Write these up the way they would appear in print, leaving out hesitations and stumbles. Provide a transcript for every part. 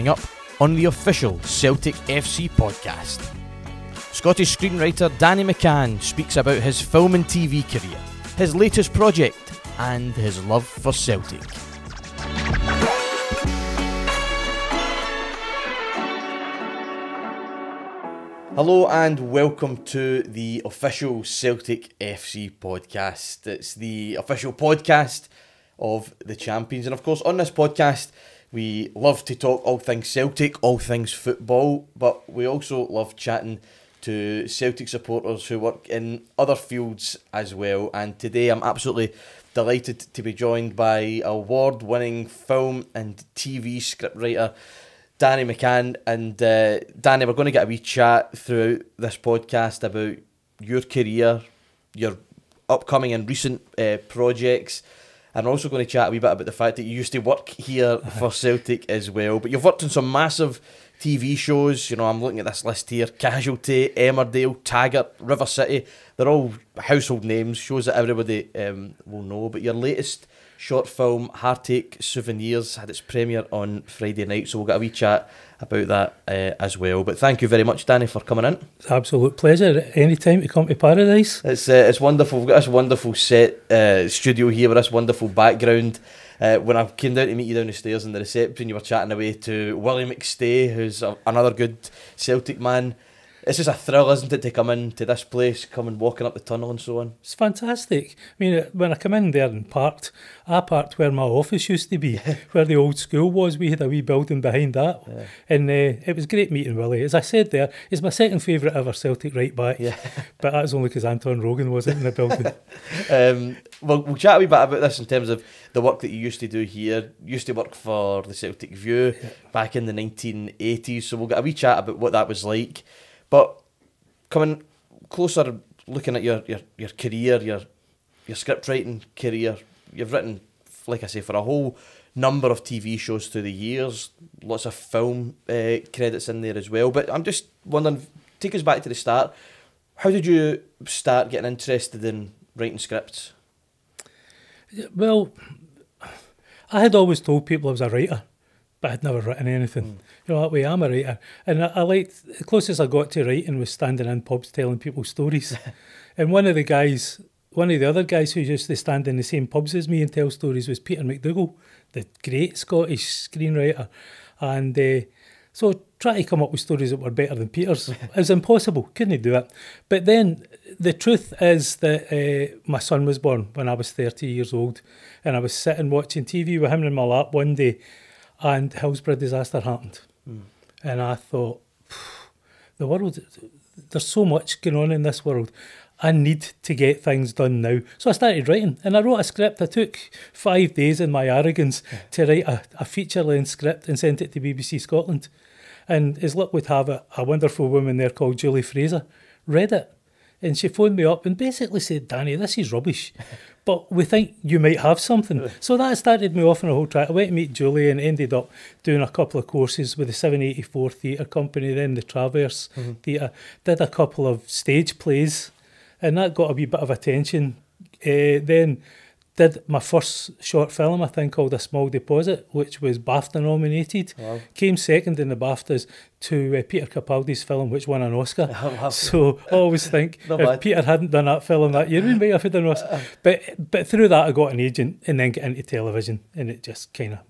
coming up on the official Celtic FC podcast. Scottish screenwriter Danny McCann speaks about his film and TV career, his latest project, and his love for Celtic. Hello and welcome to the official Celtic FC podcast. It's the official podcast of the champions, and of course on this podcast we love to talk all things Celtic, all things football, but we also love chatting to Celtic supporters who work in other fields as well. And today I'm absolutely delighted to be joined by award-winning film and TV scriptwriter Danny McCann. And Danny, we're going to get a wee chat throughout this podcast about your career, your upcoming and recent projects, and we're also going to chat a wee bit about the fact that you used to work here for Celtic as well. But you've worked on some massive TV shows. You know, I'm looking at this list here: Casualty, Emmerdale, Taggart, River City. They're all household names, shows that everybody will know. But your latest short film, Heartache Souvenirs, had its premiere on Friday night, so we'll get a wee chat about that as well. But thank you very much, Danny, for coming in. It's an absolute pleasure. Any time to come to Paradise. It's wonderful. We've got this wonderful set studio here with this wonderful background. When I came down to meet you down the stairs in the reception, you were chatting away to Willie McStay, who's another good Celtic man. It's just a thrill, isn't it, to come into this place, come and walking up the tunnel and so on. It's fantastic. I mean, when I come in there and I parked where my office used to be, where the old school was. We had a wee building behind that. Yeah. And it was great meeting Willie. As I said there, he's my second favourite ever Celtic right back. Yeah. But that's only because Anton Rogan wasn't in the building. We'll chat a wee bit about this in terms of the work that you used to do here. You used to work for the Celtic View back in the 1980s, so we'll get a wee chat about what that was like. But coming closer, looking at your career, your script writing career, you've written, like I say, for a whole number of TV shows through the years, lots of film credits in there as well. But I'm just wondering, take us back to the start. How did you start getting interested in writing scripts? Well, I had always told people I was a writer, but I'd never written anything. You know, that way I'm a writer. And I liked, the closest I got to writing was standing in pubs telling people stories. And one of the other guys who used to stand in the same pubs as me and tell stories was Peter McDougall, the great Scottish screenwriter. And so try to come up with stories that were better than Peter's. It was impossible, couldn't do it. But then the truth is that my son was born when I was 30 years old, and I was sitting watching TV with him in my lap one day, and Hillsborough disaster happened. And I thought, the world, there's so much going on in this world. I need to get things done now. So I started writing, and I wrote a script. I took 5 days in my arrogance to write a feature-length script and sent it to BBC Scotland. And as luck would have it, a wonderful woman there called Julie Fraser read it. And she phoned me up and basically said, Danny, this is rubbish, but we think you might have something. So that started me off on a whole track. I went to meet Julie and ended up doing a couple of courses with the 784 Theatre Company, then the Traverse Theatre. Did a couple of stage plays, and that got a wee bit of attention. Then did my first short film, I think, called A Small Deposit, which was BAFTA nominated. Wow. Came second in the BAFTAs to Peter Capaldi's film, which won an Oscar. So I always think if Peter hadn't done that film that year, we might have had an Oscar. But through that, I got an agent and then got into television, and it just kind of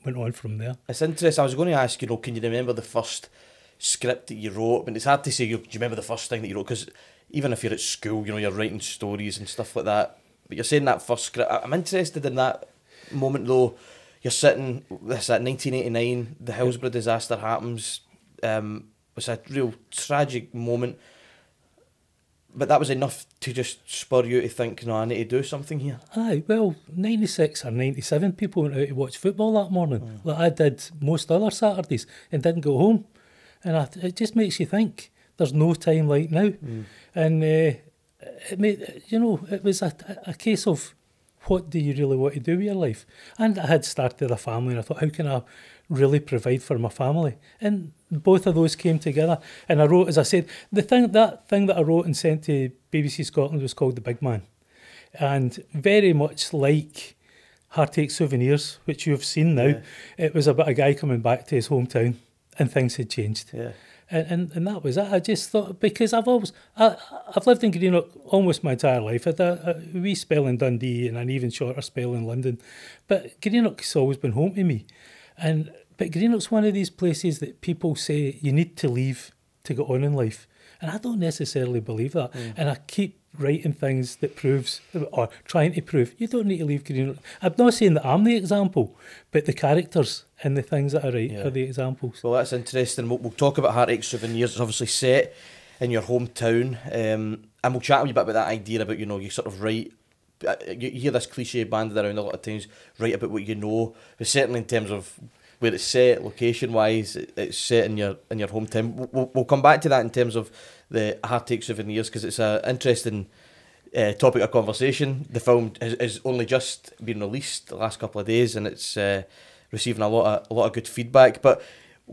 went on from there. It's interesting. I was going to ask, can you remember the first script that you wrote? But it's hard to say, do you remember the first thing that you wrote? Because even if you're at school, you're writing stories and stuff like that. But you're saying that first script. I'm interested in that moment though. You're sitting, this at 1989, the Hillsborough disaster happens. It's a real tragic moment. But that was enough to just spur you to think, no, I need to do something here. Aye, well, 96 or 97 people went out to watch football that morning. Like I did most other Saturdays and didn't go home. And it just makes you think there's no time like now. And it made, it was a case of what do you really want to do with your life? And I had started a family and I thought, how can I really provide for my family? And both of those came together. And I wrote, as I said, that thing that I wrote and sent to BBC Scotland was called The Big Man. And very much like Heartache Souvenirs, which you've seen now. Yeah. It was about a guy coming back to his hometown, and things had changed. Yeah. And that was it. I just thought, because I've lived in Greenock almost my entire life. I had a wee spell in Dundee and an even shorter spell in London, but Greenock's always been home to me. But Greenock's one of these places that people say you need to leave to get on in life, and I don't necessarily believe that. And I keep writing things that proves, or trying to prove, you don't need to leave Greenock. I'm not saying that I'm the example, but the characters and the things that I write are the examples. Well, that's interesting. We'll talk about Heartache Souvenirs. It's obviously set in your hometown, and we'll chat a wee bit about that idea about, you sort of write. You hear this cliche banded around a lot of times, write about what you know, but certainly in terms of where it's set, location-wise, it's set in your hometown. We'll come back to that in terms of the Heartache Souvenirs, because it's an interesting topic of conversation. The film has only just been released the last couple of days, and it's receiving a lot of good feedback. But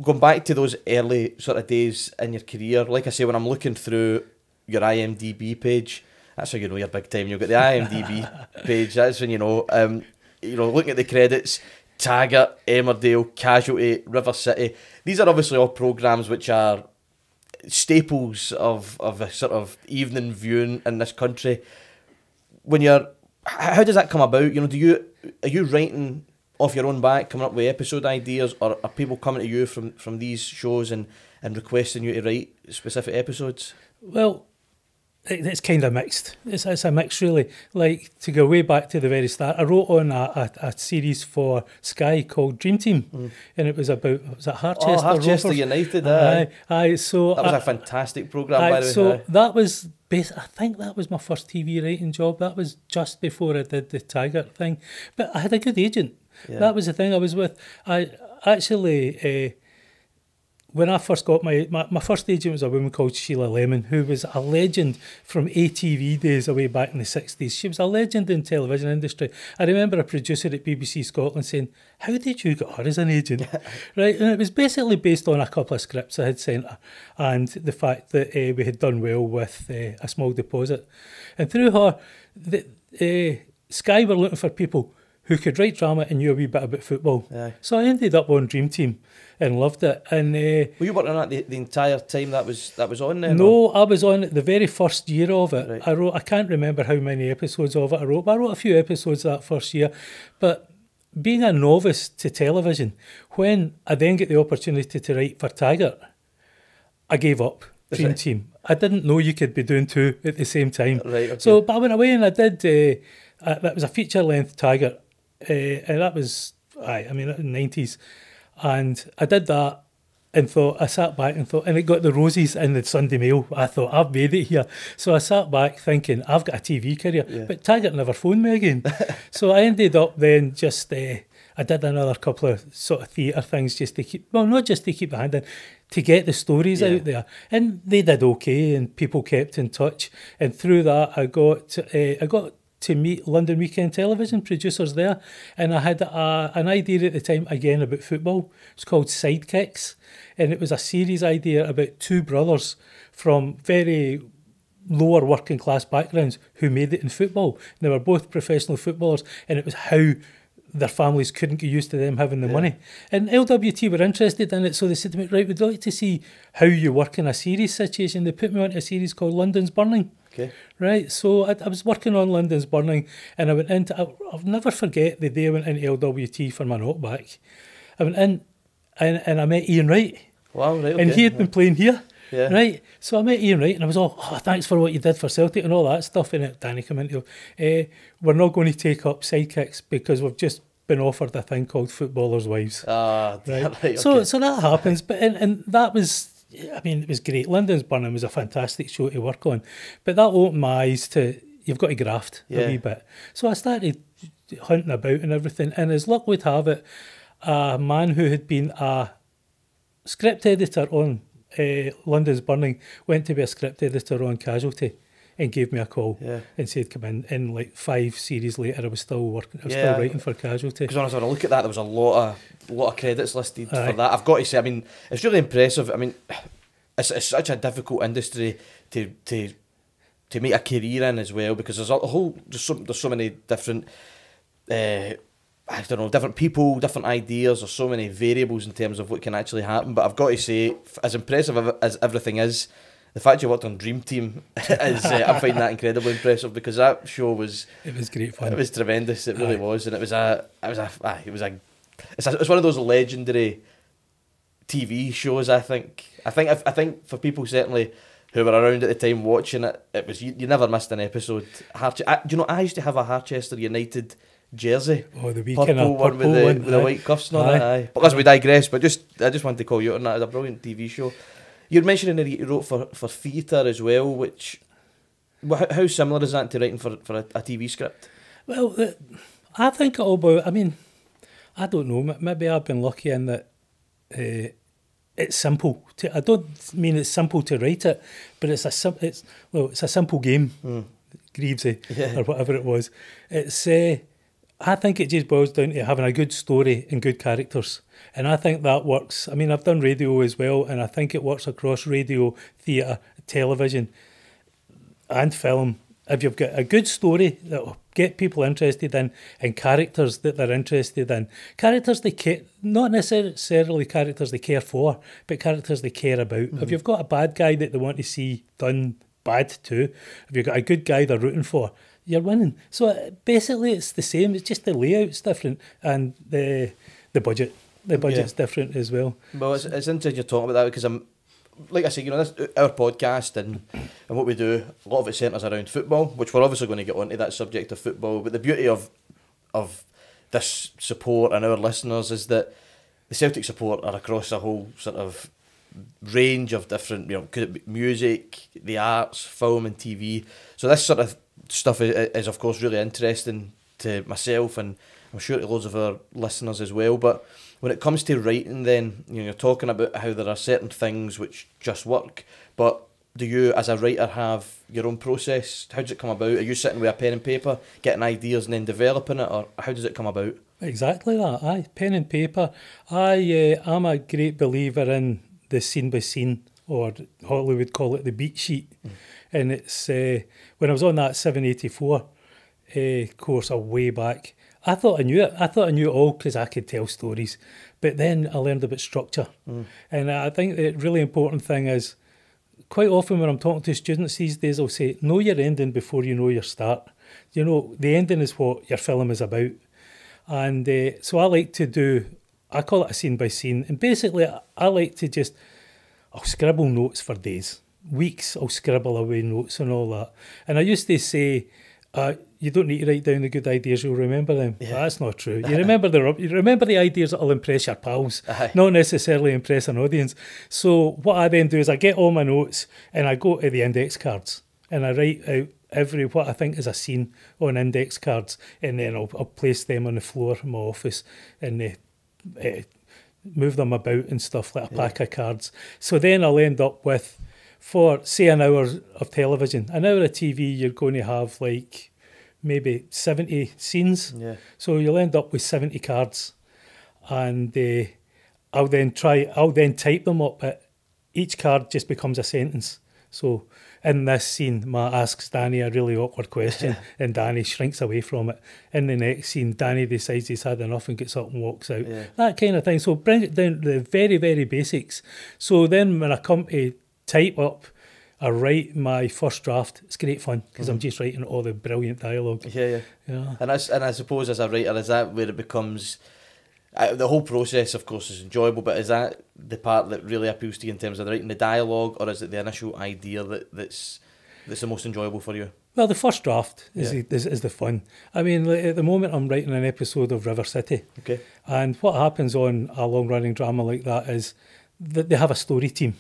going back to those early sort of days in your career, like I say, when I'm looking through your IMDb page, that's how you know you're big time. You've got the IMDb page. That's when you know. Looking at the credits. Taggart, Emmerdale, Casualty, River City. These are obviously all programmes which are staples of a sort of evening viewing in this country. How does that come about? Are you writing off your own back, coming up with episode ideas, or are people coming to you from these shows and requesting you to write specific episodes? Well, it's kind of mixed. It's a mix, really. Like, to go way back to the very start, I wrote on a series for Sky called Dream Team, and it was about, was it Harchester? Harchester Rovers? United, aye. So that was a fantastic programme, by the way. So that was, I think that was my first TV writing job. That was just before I did the Taggart thing. But I had a good agent. Yeah. That was the thing I was with. I actually... when I first got my first agent was a woman called Sheila Lemon, who was a legend from ATV days away back in the 60s. She was a legend in the television industry. I remember a producer at BBC Scotland saying, "How did you get her as an agent?" Right, and it was basically based on a couple of scripts I had sent her, and the fact that we had done well with A Small Deposit. And through her, Sky were looking for people who could write drama and knew a wee bit about football. Aye. So I ended up on Dream Team and loved it. And were you working on that the entire time that was on then? No, I was on it the very first year of it. Right. I can't remember how many episodes of it I wrote, but I wrote a few episodes that first year. But being a novice to television, when I then get the opportunity to write for Taggart, I gave up Dream Team. I didn't know you could be doing two at the same time. Right, okay. So, but I went away and I did, that was a feature-length Taggart. And that was, in the 90s. And I did that and I sat back and thought, and it got the roses in the Sunday Mail. I thought, I've made it here. So I sat back thinking, I've got a TV career. Yeah. But Taggart never phoned me again. So I ended up then just, I did another couple of sort of theatre things just to keep, well, not just to keep the hand in, to get the stories out there. And they did okay, and people kept in touch. And through that, I got to meet London Weekend Television producers there, and I had an idea at the time again about football. It's called Sidekicks, and it was a series idea about two brothers from very lower working class backgrounds who made it in football. And they were both professional footballers, and it was how their families couldn't get used to them having the money. And LWT were interested in it, so they said to me, right, we'd like to see how you work in a series situation. They put me on a series called London's Burning. Okay. Right, so I was working on London's Burning, and I went into, I'll never forget the day I went into LWT for my knockback. I went in and I met Ian Wright. Wow, right, okay. And he had been playing here. Yeah. Right, so I met Ian Wright and I was all, thanks for what you did for Celtic and all that stuff. And Danny came into, we're not going to take up Sidekicks because we've just been offered a thing called Footballers' Wives. Right, okay. So that happens, but and that was, it was great. London's Burning was a fantastic show to work on, but that opened my eyes to, you've got to graft a wee bit. So I started hunting about and everything, and as luck would have it, a man who had been a script editor on London's Burning went to be a script editor on Casualty and gave me a call and said, come in. And like 5 series later, I was still working, I was still writing for Casualty. Because when I was having a look at that, there was a lot of credits listed for that. I've got to say, it's really impressive. It's such a difficult industry to make a career in as well, because there's so many different I don't know, different people, different ideas. There's so many variables in terms of what can actually happen. But I've got to say, as impressive as everything is, the fact you worked on Dream Team is, I find that incredibly impressive, because that show was... It was great fun. It was tremendous, it really was. And it's one of those legendary TV shows, I think. I think for people certainly who were around at the time watching it, it was you never missed an episode. Do you know, I used to have a Harchester United jersey. Oh, the wee purple kind of one with the white cuffs and all that. Aye. But as we digress, but I just wanted to call you out on that. It was a brilliant TV show. You're mentioning that you wrote for theatre as well, which how similar is that to writing for a TV script? Well, I think it all about. I mean, I don't know. Maybe I've been lucky in that it's simple. I don't mean it's simple to write it, but it's a simple game. Greavesy or whatever it was. It's I think it just boils down to having a good story and good characters. And I think that works. I mean, I've done radio as well, and I think it works across radio, theatre, television and film. If you've got a good story that will get people interested in, and characters that they're interested in, characters they care, not necessarily characters they care for, but characters they care about. If you've got a bad guy that they want to see done bad too, if you've got a good guy they're rooting for, you're winning. So basically it's the same, it's just the layout's different, and the budget. The budget's different as well. Well, it's interesting you're talking about that, because like I say, you know, this our podcast and what we do, a lot of it centres around football, which we're obviously going to get onto that subject of football. But the beauty of this support and our listeners is that the Celtic support are across a whole sort of range of different, you know, could it be music, the arts, film and TV. So this sort of stuff is of course really interesting to myself, and I'm sure to loads of our listeners as well. But when it comes to writing, then, you know, you're talking about how there are certain things which just work, but do you as a writer have your own process? How does it come about? Are you sitting with a pen and paper getting ideas and then developing it, or how does it come about? Exactly that, aye, pen and paper. I'm a great believer in the scene by scene, or Hollywood call it the beat sheet. And it's when I was on that 784 course a way back, I thought I knew it. I thought I knew it all because I could tell stories. But then I learned about structure. And I think the really important thing is, quite often when I'm talking to students these days, I'll say, know your ending before you know your start. You know, the ending is what your film is about. And so I like to do, I call it a scene by scene. And basically, I like to I'll scribble notes for days. Weeks, I'll scribble away notes and all that. And I used to say, you don't need to write down the good ideas, you'll remember them. Yeah. That's not true. You remember the ideas that'll impress your pals, not necessarily impress an audience. So what I then do is I get all my notes and I go to the index cards and I write out what I think is a scene on index cards, and then I'll place them on the floor of my office and move them about and stuff, like a pack of cards. So then I'll end up with, for say an hour of television, an hour of TV, you're going to have like maybe 70 scenes. Yeah. So you'll end up with 70 cards, and I'll then type them up. But each card just becomes a sentence. So in this scene, Ma asks Danny a really awkward question and Danny shrinks away from it. In the next scene, Danny decides he's had enough and gets up and walks out. Yeah. That kind of thing. So bring it down to the very, very basics. So then when I come to type up, I write my first draft. It's great fun because I'm just writing all the brilliant dialogue. Yeah. And I suppose as a writer, is that where it becomes... the whole process, of course, is enjoyable, but is that the part that really appeals to you in terms of writing the dialogue, or is it the initial idea that's the most enjoyable for you? Well, the first draft is the fun. I mean, at the moment, I'm writing an episode of River City. Okay. And what happens on a long-running drama like that is that they have a story team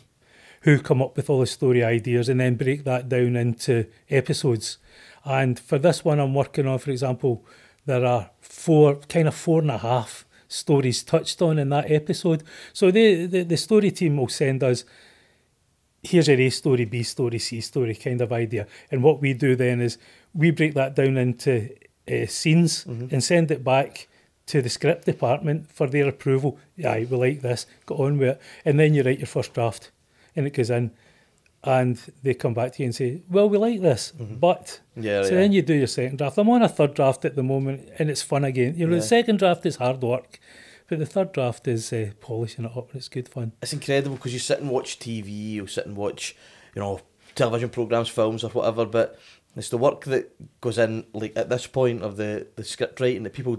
who come up with all the story ideas and then break that down into episodes. And for this one I'm working on, for example, there are 4.5 stories touched on in that episode. So the story team will send us, here's your A story, B story, C story kind of idea. And what we do then is we break that down into scenes and send it back to the script department for their approval. Yeah, we like this, go on with it. And then you write your first draft and it goes in. and they come back to you and say, well, we like this, but... Yeah, So then you do your second draft. I'm on a third draft at the moment, and it's fun again. You know, Yeah. the second draft is hard work, but the third draft is polishing it up, and it's good fun. It's incredible because you sit and watch TV, you sit and watch, you know, television programmes, films or whatever, but it's the work that goes in, like at this point of the script writing, that people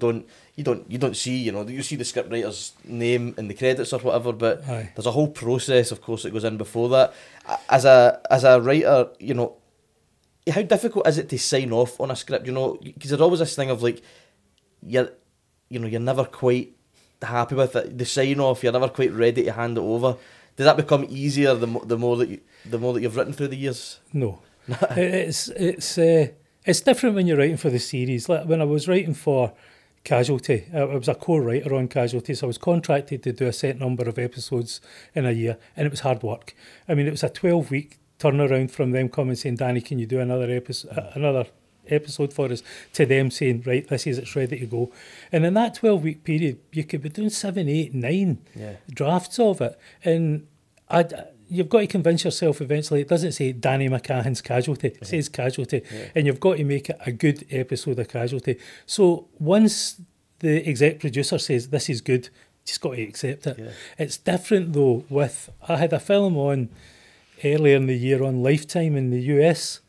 you don't see, you know, you see the script writer's name in the credits or whatever, but Aye. there's a whole process, of course, that goes in before that. As a writer, you know, how difficult is it to sign off on a script, you know, because there's always this thing of like, you're never quite happy with it, the sign off, you're never quite ready to hand it over. Does that become easier the more that you've written through the years? No. It's different when you're writing for the series. Like when I was writing for Casualty, I was a co-writer on Casualty, so I was contracted to do a set number of episodes in a year, and it was hard work. I mean, it was a 12-week turnaround from them coming saying, Danny, can you do another episode for us, to them saying, right, it's ready to go. And in that 12-week period, you could be doing 7, 8, 9 drafts of it. And you've got to convince yourself eventually, it doesn't say Danny McCahan's Casualty, it says Casualty. And you've got to make it a good episode of Casualty. So once the exec producer says, this is good, you just got to accept it. Yeah. It's different though I had a film on earlier in the year on Lifetime in the US,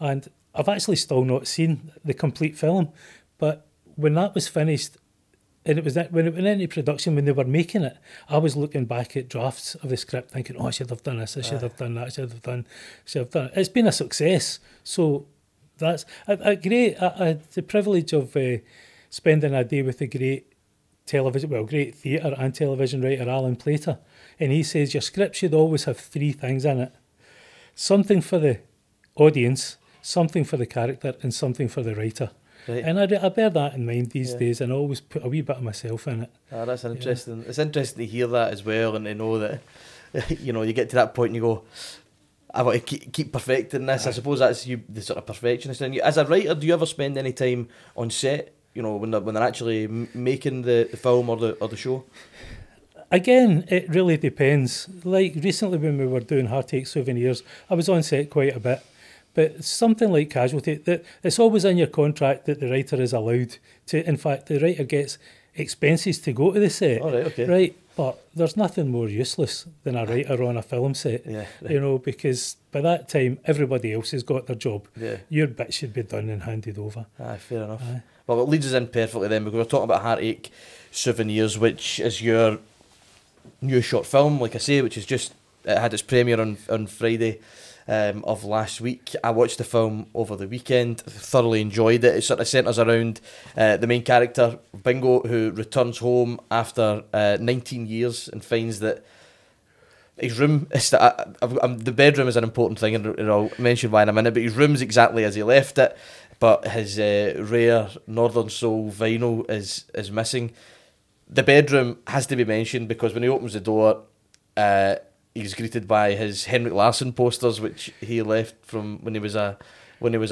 and I've actually still not seen the complete film, but when that was finished, and when it went into production, when they were making it, I was looking back at drafts of the script thinking, oh, I should have done this, I should have done that, I should have done it. It's been a success. So that's I had the privilege of spending a day with the great theatre and television writer Alan Plater, and he says your script should always have 3 things in it: something for the audience, something for the character, and something for the writer. Right. And I bear that in mind these days, and I always put a wee bit of myself in it. That's interesting. Yeah. It's interesting to hear that as well, and to know that, you know, you get to that point and you go, I want to keep perfecting this. I suppose that's you, the sort of perfectionist in you. As a writer, do you ever spend any time on set, you know, when they're actually making the film or the show? Again, it really depends. Like recently when we were doing Heartache Souvenirs, I was on set quite a bit. But something like Casualty, it's always in your contract that the writer is allowed to. In fact, the writer gets expenses to go to the set. All right, okay. Right, but there's nothing more useless than a writer on a film set. Yeah, right. You know, because by that time everybody else has got their job. Yeah. Your bit should be done and handed over. Fair enough. Well, it leads us in perfectly then, because we're talking about Heartache Souvenirs, which is your new short film, like I say, which is just had its premiere on Friday of last week. I watched the film over the weekend, thoroughly enjoyed it. It sort of centres around the main character, Bingo, who returns home after 19 years and finds that his room is the bedroom is an important thing, and I'll mention why in a minute, but his room's exactly as he left it, but his rare Northern Soul vinyl is missing. The bedroom has to be mentioned because when he opens the door, he's greeted by his Henrik Larsson posters, which he left from when he was a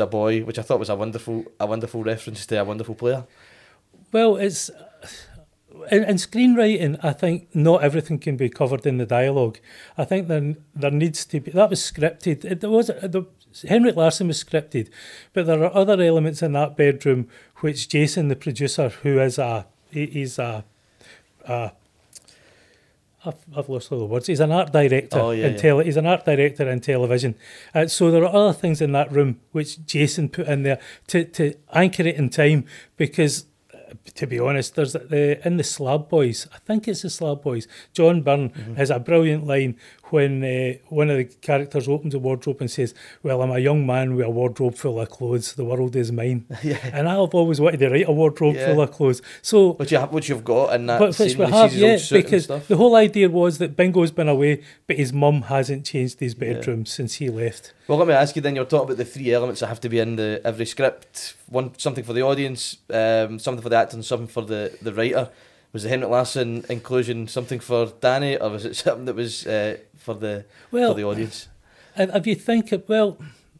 boy, which I thought was a wonderful reference to a wonderful player. Well, it's in screenwriting, I think not everything can be covered in the dialogue. I think there needs to be, that was scripted. Henrik Larsson was scripted, but there are other elements in that bedroom which Jason, the producer, who is I've lost all the words. He's an art director he's an art director in television. So there are other things in that room which Jason put in there to anchor it in time, because to be honest, there's in the Slab Boys, I think it's the Slab Boys, John Byrne has a brilliant line when one of the characters opens a wardrobe and says, well, I'm a young man with a wardrobe full of clothes, the world is mine. And I've always wanted to write a wardrobe full of clothes. So which you've got in that which we have, because the whole idea was that Bingo's been away, but his mum hasn't changed his bedroom since he left. Well, let me ask you then, you're talking about the 3 elements that have to be in every script. One, something for the audience, something for the actor, and something for the writer. Was the Henrik Larsson inclusion something for Danny, or was it something that was for the audience? If you think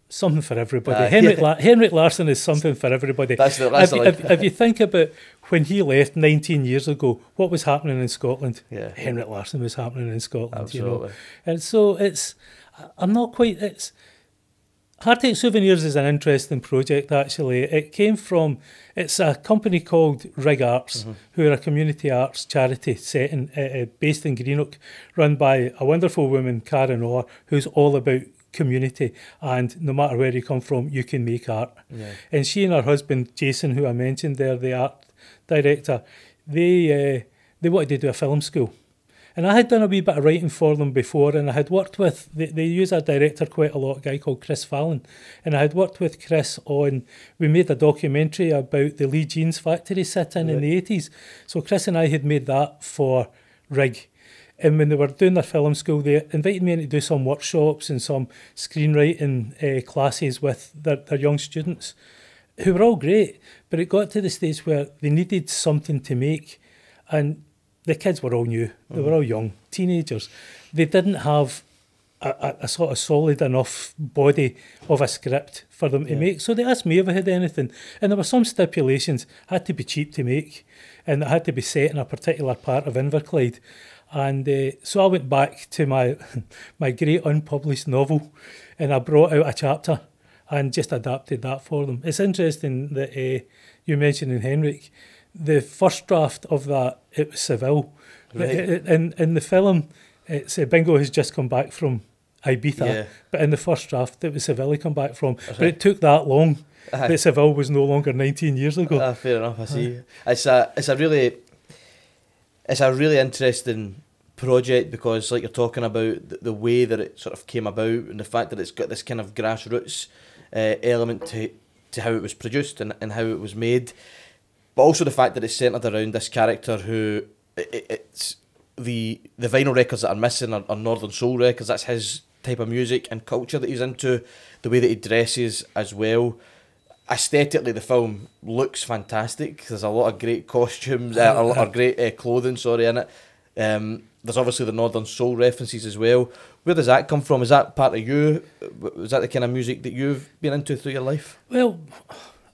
something for everybody. Henrik Larsson is something for everybody. If you think about when he left 19 years ago, what was happening in Scotland? Henrik Larsson was happening in Scotland. Absolutely. You know? And so I'm not quite. Heartache Souvenirs is an interesting project, actually. It came from, it's a company called Rig Arts, who are a community arts charity based in Greenock, run by a wonderful woman, Karen Orr, who's all about community, and no matter where you come from, you can make art. Yeah. And she and her husband, Jason, who I mentioned there, the art director, they wanted to do a film school. And I had done a wee bit of writing for them before, and I had worked with, they use a director quite a lot, a guy called Chris Fallon. And I had worked with Chris we made a documentary about the Lee Jeans factory sit-in in the 80s. So Chris and I had made that for Rig. And when they were doing their film school, they invited me in to do some workshops and some screenwriting classes with their young students, who were all great. But it got to the stage where they needed something to make, and the kids were all new. They were all young, teenagers. They didn't have a sort of solid enough body of a script for them to make. So they asked me if I had anything. And there were some stipulations. Had to be cheap to make, and it had to be set in a particular part of Inverclyde. And so I went back to my great unpublished novel, and I brought out a chapter and just adapted that for them. It's interesting that you mentioned in Henrik, the first draft of that, it was Seville. Right. In the film, it's Bingo has just come back from Ibiza, but in the first draft, it was Seville he come back from. But it took that long that Seville was no longer 19 years ago. Fair enough, I see. It's a really interesting project, because like you're talking about the way that it sort of came about, and the fact that it's got this kind of grassroots element to how it was produced and how it was made. But also the fact that it's centred around this character who, it's the vinyl records that are missing are Northern Soul records. That's his type of music and culture that he's into, the way that he dresses as well. Aesthetically, the film looks fantastic. There's a lot of great costumes, or great clothing, in it. There's obviously the Northern Soul references as well. Where does that come from? Is that part of you? Was that the kind of music that you've been into through your life? Well,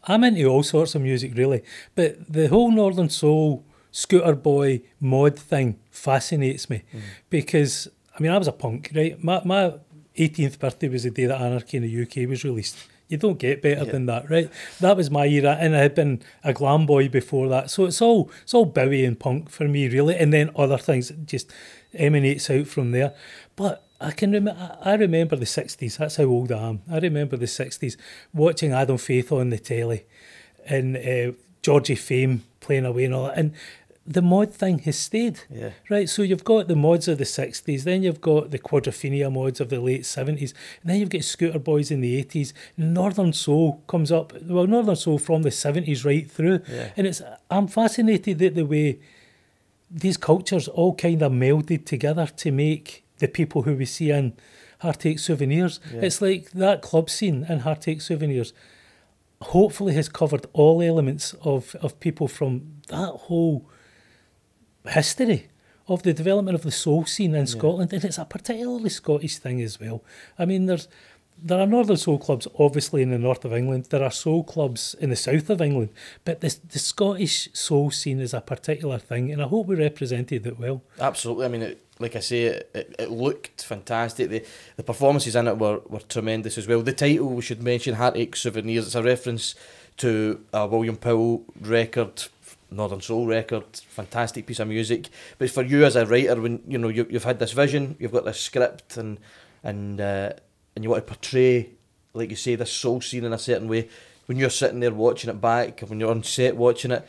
I'm into all sorts of music, really, but the whole Northern Soul, Scooter Boy mod thing fascinates me, because, I mean, I was a punk, right? My 18th birthday was the day that Anarchy in the UK was released. You don't get better than that, right? That was my era, and I had been a glam boy before that, so it's all Bowie and punk for me, really, and then other things just emanates out from there. But I remember the 60s. That's how old I am. I remember the 60s, watching Adam Faith on the telly, and Georgie Fame playing away and all that. And the mod thing has stayed. Yeah. Right, so you've got the mods of the 60s, then you've got the Quadrophenia mods of the late 70s, and then you've got Scooter Boys in the 80s. Northern Soul comes up, well, Northern Soul from the 70s right through. Yeah. And I'm fascinated at the way these cultures all kind of melded together to make the people who we see in Heartache Souvenirs. Yeah. It's like that club scene in Heartache Souvenirs hopefully has covered all elements of people from that whole history of the development of the soul scene in Scotland, and it's a particularly Scottish thing as well. I mean, there are Northern Soul clubs obviously in the north of England, there are soul clubs in the south of England, but the Scottish soul scene is a particular thing, and I hope we represented it well. Absolutely. I mean, like I say, it looked fantastic. The performances in it were tremendous as well. The title, we should mention, Heartache Souvenirs, it's a reference to a William Powell record, Northern Soul record, fantastic piece of music. But for you as a writer, when you've had this vision, you've got this script, and you want to portray, like you say, this soul scene in a certain way, when you're sitting there watching it back, when you're on set watching it,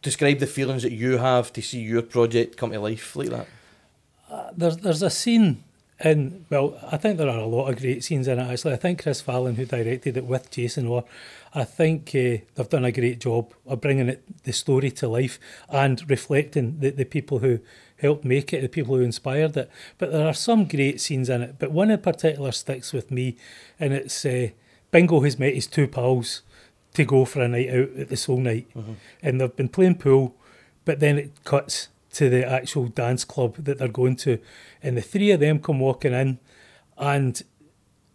describe the feelings that you have to see your project come to life like that. There's a scene in, well, I think there are a lot of great scenes in it, actually. I think Chris Fallon, who directed it with Jason Orr, I think they've done a great job of bringing the story to life and reflecting the people who helped make it, the people who inspired it. But there are some great scenes in it, but one in particular sticks with me, and it's Bingo has met his two pals to go for a night out at the Soul Night, and they've been playing pool, but then it cuts to the actual dance club that they're going to, and the three of them come walking in, and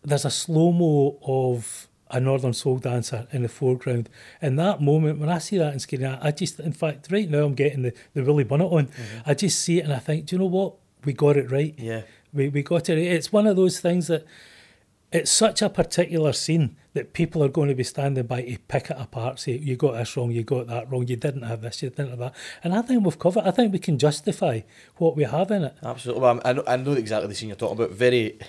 there's a slow-mo of a Northern Soul dancer in the foreground. In that moment, when I see that on screen, I just, in fact, right now I'm getting the Willie Bonnet on. I just see it and I think, do you know what? We got it right. Yeah. We got it. It's one of those things that it's such a particular scene that people are going to be standing by to pick it apart, say, you got this wrong, you got that wrong, you didn't have this, you didn't have that. And I think we've covered, I think we can justify what we have in it. Absolutely. Well, I know exactly the scene you're talking about. Very,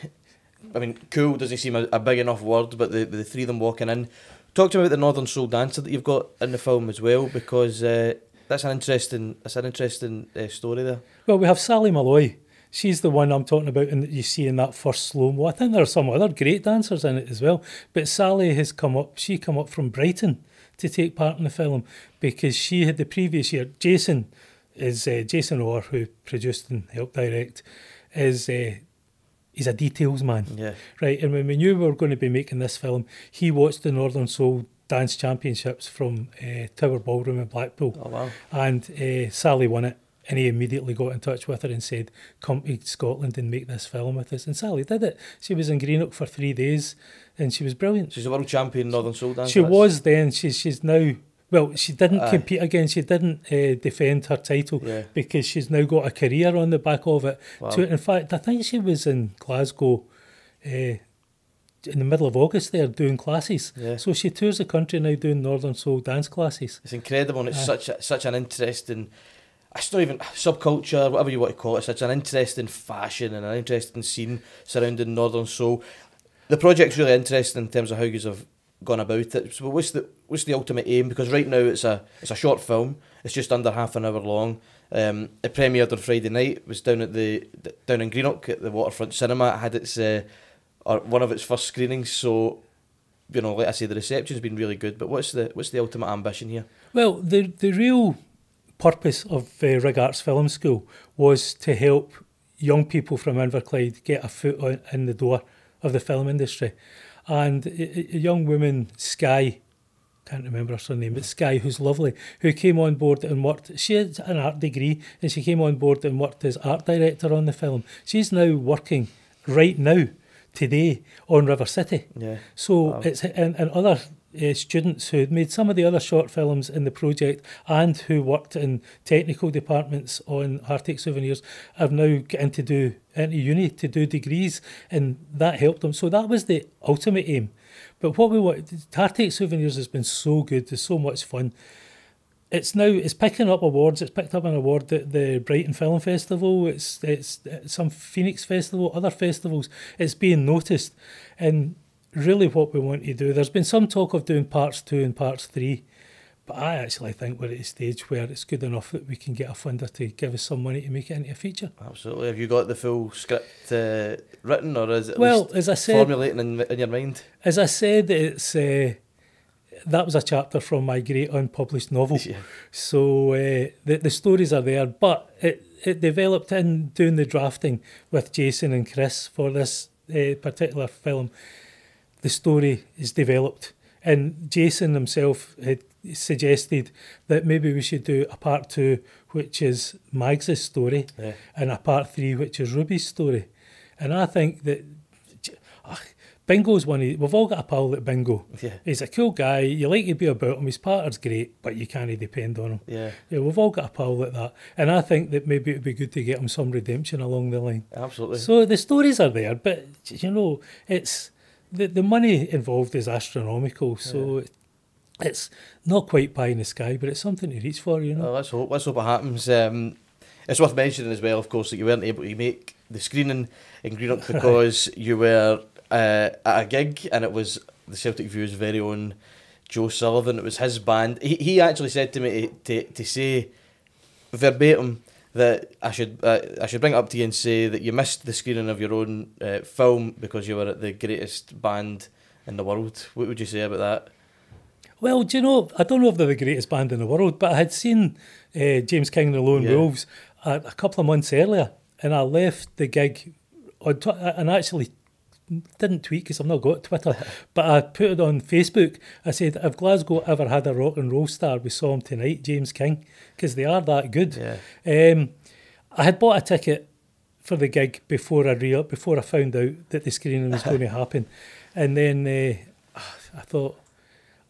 I mean, cool doesn't seem a big enough word, but the three of them walking in. Talk to me about the Northern Soul dancer that you've got in the film as well, because that's an interesting story there. Well, we have Sally Malloy. She's the one I'm talking about and that you see in that first slow-mo. I think there are some other great dancers in it as well. But Sally has come up from Brighton to take part in the film because she had the previous year. Jason Orr, who produced and helped direct, he's a details man. Yeah. Right, and when we knew we were going to be making this film, he watched the Northern Soul Dance Championships from Tower Ballroom in Blackpool. Oh, wow. And Sally won it. And he immediately got in touch with her and said, come to Scotland and make this film with us. And Sally did it. She was in Greenock for 3 days and she was brilliant. She's a world champion Northern Soul dancer. She was then. She's now... Well, she didn't compete again. She didn't defend her title because she's now got a career on the back of it. Wow. In fact, I think she was in Glasgow in the middle of August there doing classes. Yeah. So she tours the country now doing Northern Soul dance classes. It's incredible and it's such an interesting... It's not even subculture, whatever you want to call it. It's such an interesting fashion and an interesting scene surrounding Northern Soul. The project's really interesting in terms of how you have gone about it. So what's the ultimate aim? Because right now it's a short film. It's just under half an hour long. It premiered on Friday night. It was down in Greenock at the Waterfront Cinema. It had its one of its first screenings. So, you know, like I say, the reception's been really good. But what's the ultimate ambition here? Well, the real purpose of Rig Arts Film School was to help young people from Inverclyde get a foot in the door of the film industry. And a young woman, Sky, can't remember her surname, but Sky, who's lovely, who came on board and worked, she had an art degree, and she came on board and worked as art director on the film. She's now working right now, today, on River City. Yeah. So wow. It's and other students who had made some of the other short films in the project and who worked in technical departments on Heartache Souvenirs are now getting into uni to do degrees, and that helped them. So that was the ultimate aim. But what we want, Heartache Souvenirs has been so good, it's so much fun. It's picking up awards. It's picked up an award at the Brighton Film Festival. It's some Phoenix Festival, other festivals. It's being noticed, and really what we want to do. There's been some talk of doing parts 2 and parts 3, but I actually think we're at a stage where it's good enough that we can get a funder to give us some money to make it into a feature. Absolutely. Have you got the full script written, or is it as I said, formulating in your mind? As I said, it's that was a chapter from my great unpublished novel. Yeah. So the stories are there, but it developed in doing the drafting with Jason and Chris for this particular film. The story is developed, and Jason himself had suggested that maybe we should do a part 2, which is Mags' story, and a part 3, which is Ruby's story. And I think that Bingo's we've all got a pal at Bingo. Yeah. He's a cool guy, you like to be about him, his partner's great, but you can't depend on him. Yeah, we've all got a pal like that. And I think that maybe it would be good to get him some redemption along the line. Absolutely. So the stories are there, but, you know, it's... The money involved is astronomical, so it's not quite pie in the sky, but it's something to reach for, you know. Well, let's hope it happens. It's worth mentioning as well, of course, that you weren't able to make the screening in Greenock because you were at a gig, and it was the Celtic View's very own Joe Sullivan. It was his band. He actually said to me to say verbatim that I should bring it up to you and say that you missed the screening of your own film because you were at the greatest band in the world. What would you say about that? Well, do you know, I don't know if they're the greatest band in the world, but I had seen James King and the Lone Wolves a couple of months earlier, and I left the gig and actually didn't tweet because I've not got Twitter, but I put it on Facebook. I said, if Glasgow ever had a rock and roll star, we saw him tonight, James King, because they are that good. Yeah. I had bought a ticket for the gig before I found out that the screening was going to happen, and then I thought,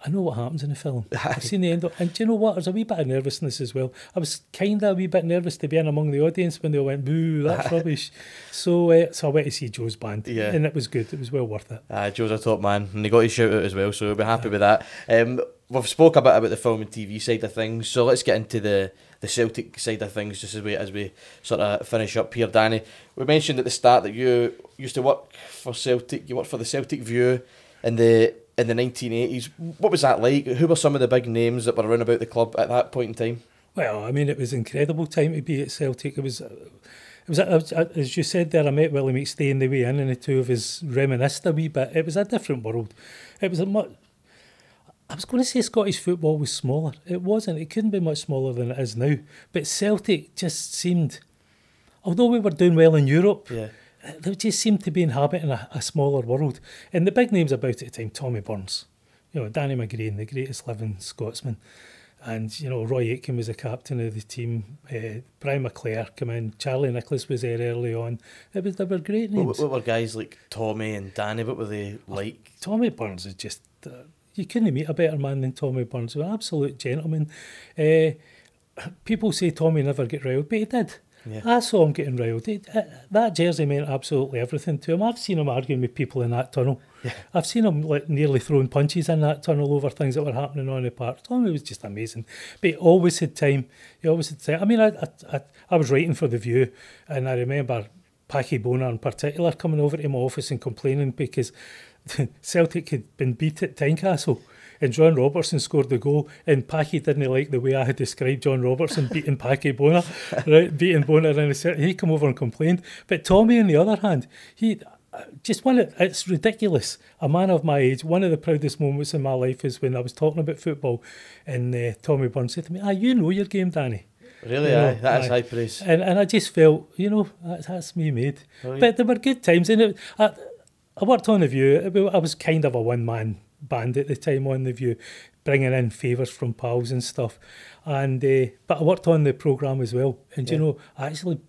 I know what happens in the film. I've seen the end of, and do you know what? There's a wee bit of nervousness as well. I was kind of a wee bit nervous to be in among the audience when they all went, boo, that's rubbish. So so I went to see Joe's band, and it was good. It was well worth it. Joe's a top man, and he got his shout out as well, so we'll be happy with that. We've spoke a bit about the film and TV side of things, so let's get into the Celtic side of things just as we sort of finish up here. Danny, we mentioned at the start that you used to work for Celtic. You worked for the Celtic View in the 1980s. What was that like? Who were some of the big names that were around about the club at that point in time? Well, I mean, it was an incredible time to be at Celtic. It was as you said there, I met Willie McStay on the way in, and the two of us reminisced a wee bit. It was a different world. It was I was going to say Scottish football was smaller. It wasn't. It couldn't be much smaller than it is now. But Celtic just seemed, although we were doing well in Europe, they just seemed to be inhabiting a smaller world. And the big names about it at the time, Tommy Burns, Danny McGrain, the greatest living Scotsman. And, Roy Aitken was the captain of the team. Brian McClare came in. Charlie Nicholas was there early on. They were great names. What were guys like Tommy and Danny? What were they like? Tommy Burns is just... you couldn't meet a better man than Tommy Burns. He was an absolute gentleman. People say Tommy never get riled, but he did. Yeah. I saw him getting riled. That jersey meant absolutely everything to him. I've seen him arguing with people in that tunnel. Yeah. I've seen him nearly throwing punches in that tunnel over things that were happening on the park. Tommy was just amazing. But he always had time. I mean, I was writing for The View, and I remember Packy Bonar in particular coming over to my office and complaining because Celtic had been beat at Tynecastle and John Robertson scored the goal, and Packy didn't like the way I had described John Robertson beating Packy Bonar, right? Beating Bonar in a certain... He come over and complained. But Tommy, on the other hand, it's ridiculous. A man of my age, one of the proudest moments in my life is when I was talking about football, and Tommy Burns said to me, you know your game, Danny. Really, that is high praise. And I just felt, that's me made. Brilliant. But there were good times, and I worked on The View. I was kind of a one-man band at the time on The View, bringing in favours from pals and stuff. And but I worked on the programme as well. And, I actually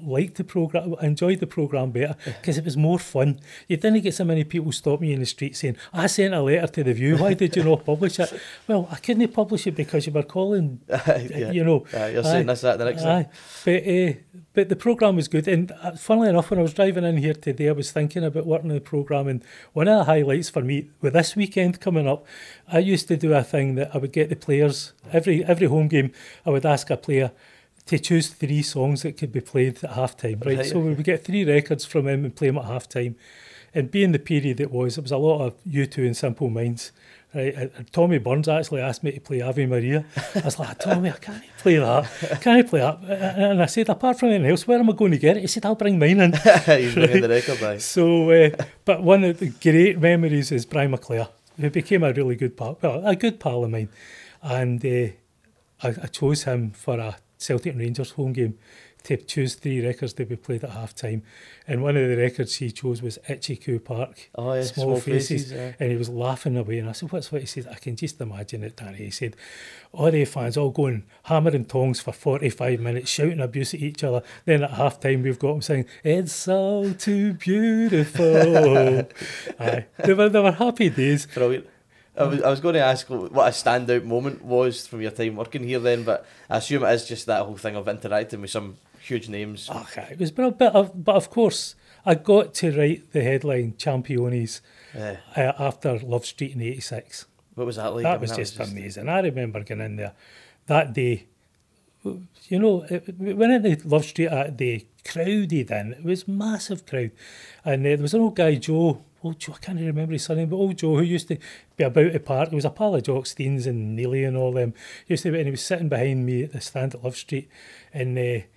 liked the programme. I enjoyed the programme better because it was more fun. You didn't get so many people stop me in the street saying, I sent a letter to The View. Why did you not publish it? Well, I couldn't publish it because you were calling, you're saying this, that, the next thing. But the programme was good. And funnily enough, when I was driving in here today, I was thinking about working on the programme. And one of the highlights for me, with this weekend coming up, I used to do a thing that I would get the players, every home game, I would ask a player to choose 3 songs that could be played at half-time, right? So we would get 3 records from him and play them at half-time. And being the period it was a lot of U2 and Simple Minds. Right, and Tommy Burns actually asked me to play Ave Maria. I was like, Tommy, I can't play that. And I said, apart from anything else, where am I going to get it? He said, I'll bring mine in. He's bringing the record back. So, but one of the great memories is Brian McClare, who became a really good pal, a good pal of mine. And I chose him for a Celtic and Rangers home game to choose 3 records to be played at half-time. And one of the records he chose was Itchy Coo Park, Small Faces. And he was laughing away. And I said, what's what? He said, I can just imagine it, Danny. He said, all the fans all going hammer and tongs for 45 minutes, shouting abuse at each other. Then at half-time, we've got them saying, it's all too beautiful. They were happy days. Brilliant. I was going to ask what a standout moment was from your time working here then, but I assume it is just that whole thing of interacting with some huge names. Okay, it was but of course I got to write the headline Championes after Love Street in '86. What was that like? That was just amazing. I remember going in there that day. We went into Love Street that day, crowded in. It was massive crowd, and there was an old guy, Joe. Old Joe, I can't remember his surname, but old Joe, who used to be about the park. He was a pal of Jock Steens and Neely and all them. He used to be, and he was sitting behind me at the stand at Love Street. And at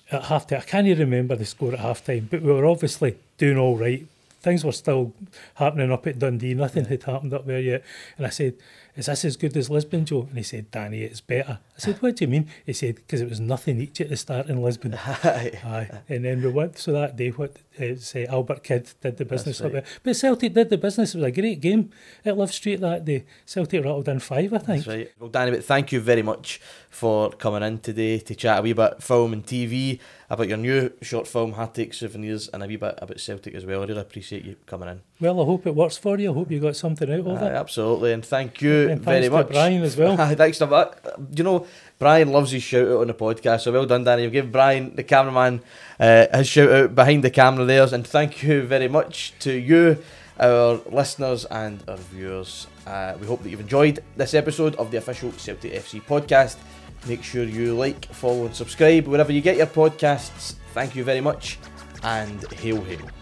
half-time, I can't even remember the score at half-time, but we were obviously doing all right. Things were still happening up at Dundee. Nothing had happened up there yet. And I said, is this as good as Lisbon, Joe? And he said, Danny, it's better. I said, what do you mean? He said, because it was nothing each at the start in Lisbon. And then we went, so that day, Albert Kidd did the business up there. But Celtic did the business. It was a great game at Love Street that day. Celtic rattled in 5, I think. That's right. Well, Danny, but thank you very much for coming in today to chat a wee bit film and TV, about your new short film, Hard Take Souvenirs, and a wee bit about Celtic as well. I really appreciate you coming in. Well, I hope it works for you. I hope you got something out of it. Absolutely, and thank you And very thanks much. to Brian as well. Thanks to you know, Brian loves his shout out on the podcast, so well done, Danny. You'll give Brian, the cameraman, his shout out behind the camera there, and thank you very much to you, our listeners and our viewers. We hope that you've enjoyed this episode of the official Celtic FC podcast. Make sure you like, follow and subscribe wherever you get your podcasts. Thank you very much, and hail hail.